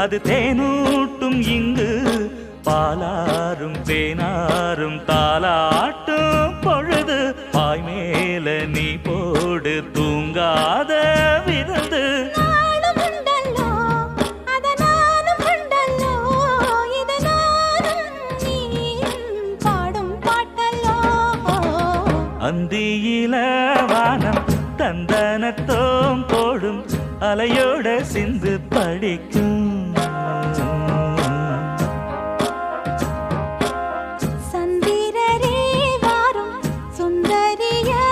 அது தேனூட்டும் இங்கு பாலாரும் தேனாரும் தாலாட்டும் பொழுது பாய் மேல நீ போடு தூங்காத விருந்து அந்தியில வானம் தந்தனத்தோம் போடும் அலையோட சிந்து படிக்கும்